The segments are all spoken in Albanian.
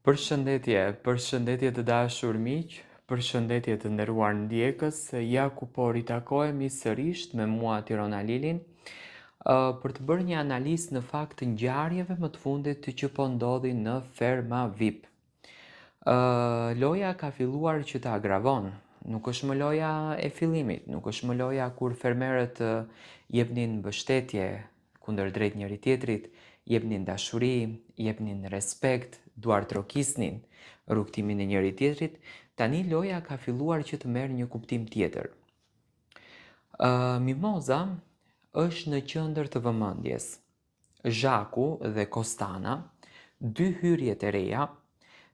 Përshëndetje të dashur miq, përshëndetje të nderuar ndjekës, ja ku po ritakohemi sërish me mua Tirona Lilin, për të bërë një analizë në fakt të ngjarjeve më të fundit që po ndodhin në Ferma VIP. Loja ka filluar që të agravon, nuk është më loja e fillimit, nuk është më loja kur fermerët jepnin mbështetje kundër drejt njëri tjetrit, jepnin dashuri, jepnin respekt, duar trokisnin rrugtimin e njëri tjetrit, tani loja ka filluar që të merr një kuptim tjetër. Mimoza është në qendër të vëmendjes. Zhaku dhe Kostana, dy hyrjet e reja,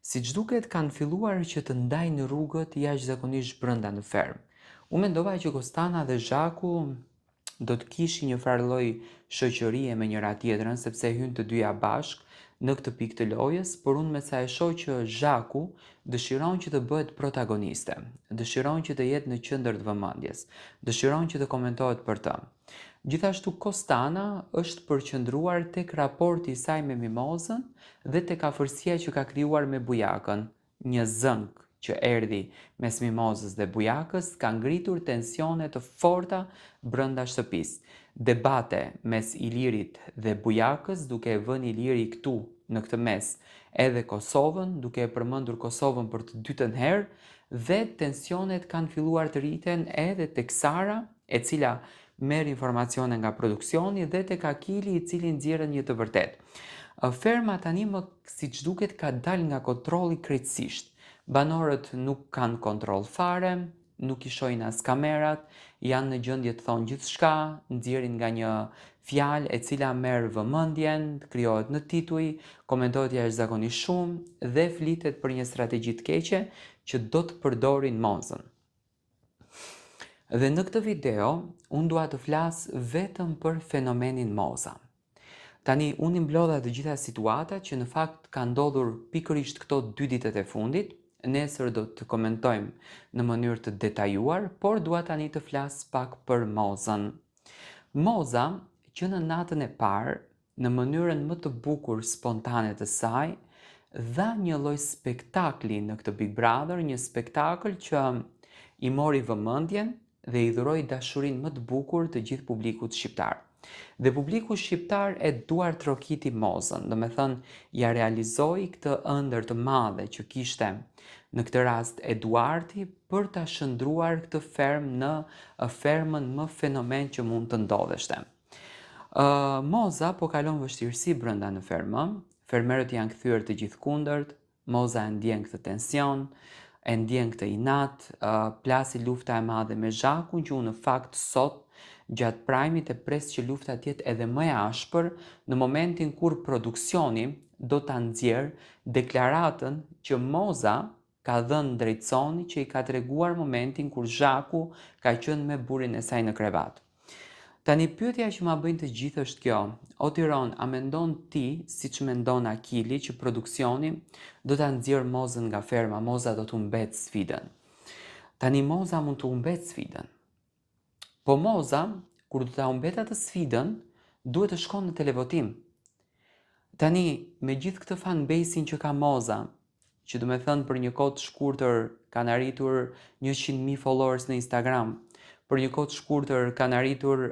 siç duket kanë filluar që të ndajnë rrugët jashtëzakonisht brenda në fermë. Unë mendova që Kostana dhe Zhaku do të kishin një farë lloj shoqërie me njëra tjetrën sepse hyn të dyja bashk në këtë pikë të lojës, por unë me sa e shoh që Zhaku dëshiron që të bëhet protagoniste, dëshiron që të jetë në qendër të vëmendjes, dëshiron që të komentohet për të. Gjithashtu Kostana është përqendruar tek raporti i saj me Mimozën dhe tek afërsia që ka krijuar me Bujakën, një zënk që erdhi mes Mimozës dhe Bujakës ka ngritur tensione të forta brenda shtëpisë. Debate mes Ilirit dhe Bujakës, duke e vënë Iliri këtu në këtë mes edhe Kosovën, duke e përmendur Kosovën për të dytën herë, dhe tensionet kanë filluar të rriten edhe tek Sara, e cila merr informacione nga produksioni, dhe tek Akili, i cili nxjerrën një të vërtetë. Ferma tani siç duket ka dalë nga kontrolli krejtësisht. Banorët nuk kanë kontroll fare, nuk i shohin as kamerat, janë në gjendje të thonë gjithçka, nxjerrin nga një fjalë e cila merr vëmendjen, krijohet në tituj, komentohet jashtëzakonisht shumë dhe flitet për një strategji të keqe që do të përdorin Mozën. Dhe në këtë video, unë dua të flas vetëm për fenomenin Moza. Tani, unë i mblodha të gjitha situatat që në fakt ka ndodhur pikërisht këto 2 ditët e fundit. Nesër do të komentojmë në mënyrë të detajuar, por dua tani të flas pak për Mozën. Moza, që në natën e parë, në mënyrën më të bukur spontane të saj, dha një lloj spektakli në këtë Big Brother, një spektakël që i mori vëmendjen dhe i dhuroi dashurinë më të bukur të gjithë publikut shqiptar. Dhe publiku shqiptar e duar trokiti Mozën, do me thënë ja realizoi këtë ëndër të madhe që kishte në këtë rast Eduardi për ta shndruar këtë fermë në fermën më fenomen që mund të ndodheshte. Moza po kalon vështirësi brenda në fermë, fermerët janë kthyer të gjithë kundërt, Moza e ndjen këtë tension, e ndjen këtë inat, plasi lufta e madhe me Zhakun që unë në fakt sot gjatë prajmit e pres që lufta tjetë edhe më e ashpër në momentin kur produksioni do të nxjerrë deklaratën që Moza ka dhënë drejtsoni që i ka treguar momentin kur Zhaku ka qenë me burrin e saj në krevat. Tani pyetja që ma bëjnë të gjithë është kjo: o Tiron, a mendon ti, siç mendon Akili, që produksioni do ta nxjerrë Mozën nga ferma, Moza do të humbet sfidën? Tani Moza mund të humbet sfidën. Po Moza, kur do ta humbet atë sfidën, duhet të shkon në televotim. Tani, me gjithë këtë fanbase-in që ka Moza, që do me thënë për një kohë të shkurtër kanë arritur 100.000 followers në Instagram, për një kohë të shkurtër kanë arritur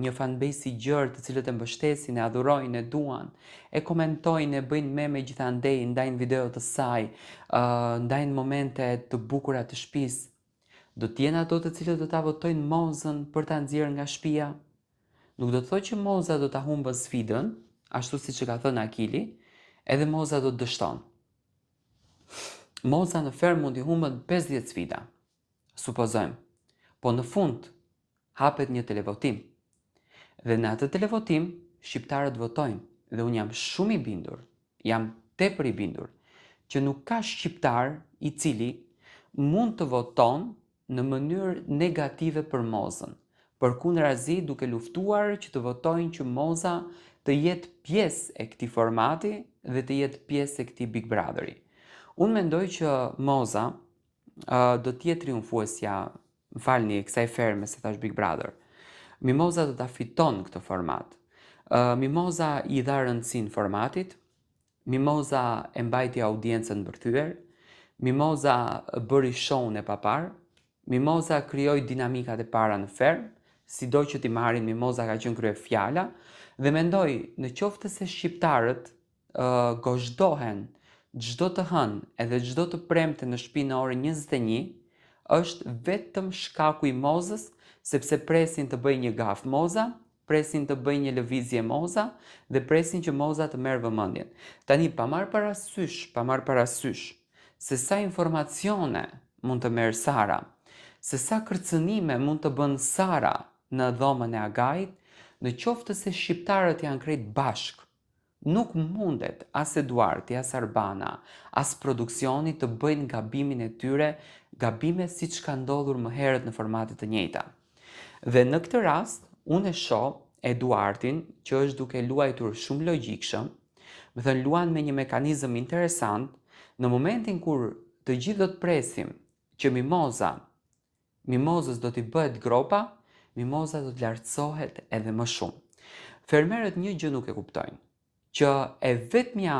një fanbase i gjerë të cilët e mbështesin, e adhurojnë, e duan, e komentojnë, e bëjnë meme gjithandej, ndajnë video të saj, ndajnë momente të bukura të shtëpisë. Do t'jenë ato të cilët do ta votojnë Mozën për ta nxjerrë nga shtëpia? Nuk do të thotë që Moza do ta humbë sfidën, ashtu siç e ka thënë Akili, edhe Moza do të dështon. Moza në fermë mund i humbën 50 sfida, supozojmë, po në fund hapet një televotim. Dhe në atë televotim shqiptarët votojnë dhe unë jam shumë i bindur, jam tepër i bindur që nuk ka shqiptar i cili mund të voton në mënyrë negative për Mozën, përkundrazi duke luftuar që të votojnë që Moza të jetë pjesë e këtij formati dhe të jetë pjesë e këtij Big Brotheri. Unë mendoj që Moza do të jetë triumfuesja, më falni, e kësaj ferme se thash Big Brother. Mimoza do ta fiton këtë format. Mimoza i dha rëndësinë formatit, Mimoza e mbajti audiencën bërthyer, Mimoza bëri show-n e papar, Mimoza krijoi dinamikat e para në ferm, sido që t'i marrin Mimoza ka qenë kryefjala, dhe mendoj në qoftë se shqiptarët gozhdohen çdo të hënë edhe çdo të premte në shtëpi në orën 21, është vetëm shkaku i Mozës, sepse presin të bëjë një gaf Moza, presin të bëjë një lëvizje Moza dhe presin që Moza të merë vëmendjen. Tani pa marrë parasysh se sa informacione mund të merë Sara, se sa kërcënime mund të bën Sara në dhomën e Agait, në qoftë se shqiptarët janë krejt bashk, nuk mundet as Eduarti, as Arbana, as produksioni të bëjnë gabimin e tyre, gabime siç ka ndodhur më herët në formate të njëjta. Dhe në këtë rast, unë e shoh Eduartin që është duke luajtur shumë logjikshëm, më thënë luan me një mekanizëm interesant, në momentin kur të gjithë do të presim që Mimozës do t'i bëhet gropa, Mimoza do të lartësohet edhe më shumë. Fermerët një gjë nuk e kuptojnë, që e vetmja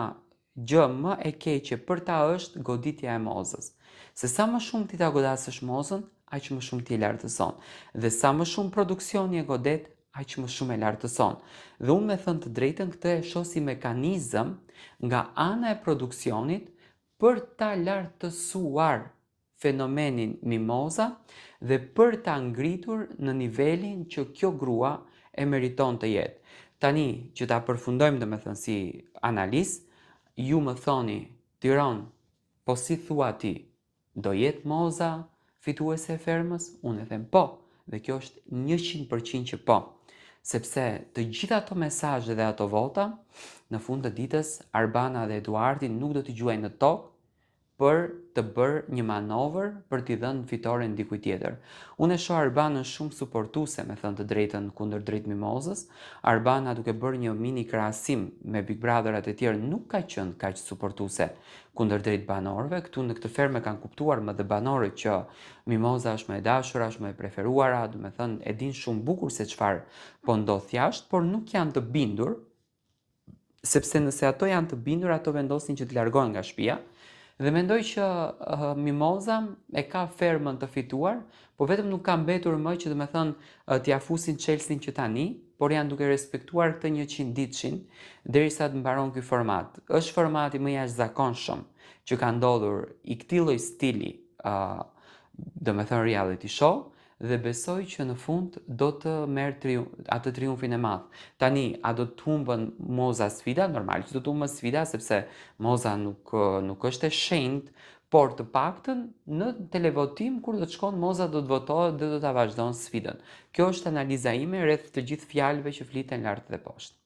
gjë më e keqe për ta është goditja e Mozës. Se sa më shumë ti ta godasësh Mozën, aq më shumë ti e lartëson. Dhe sa më shumë produksioni e godet, aq më shumë e lartëson. Dhe unë me thënë të drejtën këtë e shoh si mekanizëm nga ana e produksionit për ta lartësuar fenomenin Mimoza dhe për ta ngritur në nivelin që kjo grua e meriton të jetë. Tani që ta përfundojmë dhe me thënë si analist, ju më thoni Tiranë, po si thua ti, do jetë Moza fituese e fermës? Unë e them po, dhe kjo është 100% që po. Sepse të gjitha ato mesazhe dhe ato vota, në fund të ditës, Arbana dhe Eduardi nuk do t'i gjuajnë në tokë për të bërë një manovër për t'i dhënë fitoren dikujt tjetër. Unë e shoh Arbanën shumë suportuese, me thënë të drejtën, kundër drejt Mimozës. Arbana duke bërë një mini krahasim me Big Brotherat e tjerë nuk ka qenë kaq suportuese kundër drejt banorëve. Këtu në këtë fermë kanë kuptuar më dhe banorët që Mimoza është më e dashura, është më e preferuara, do të thënë e din shumë bukur se çfarë po ndodh jashtë, por nuk janë të bindur, sepse nëse ato janë të bindur, ato vendosin që të largohen nga shtëpia. Dhe mendoj që Mimoza e ka fermën të fituar, po vetëm nuk ka mbetur më që me thënë t'ia fusin Chelsea që tani, por janë duke respektuar këtë 100 ditëshin derisa të mbaron ky format. Është formati më jashtëzakonshëm që ka ndodhur i këtij lloji stili, do me thënë reality show, dhe besoj që në fund do të merë atë triumfin e madh. Tani, a do të humbën Moza sfida? Normal që do të humbën sfida, sepse Moza nuk është e shenjtë, por të paktën në televotim kur do të shkon Moza do të votohet dhe do ta vazhdon sfidën. Kjo është analiza ime rreth të gjithë fjalëve që fliten lart dhe poshtë.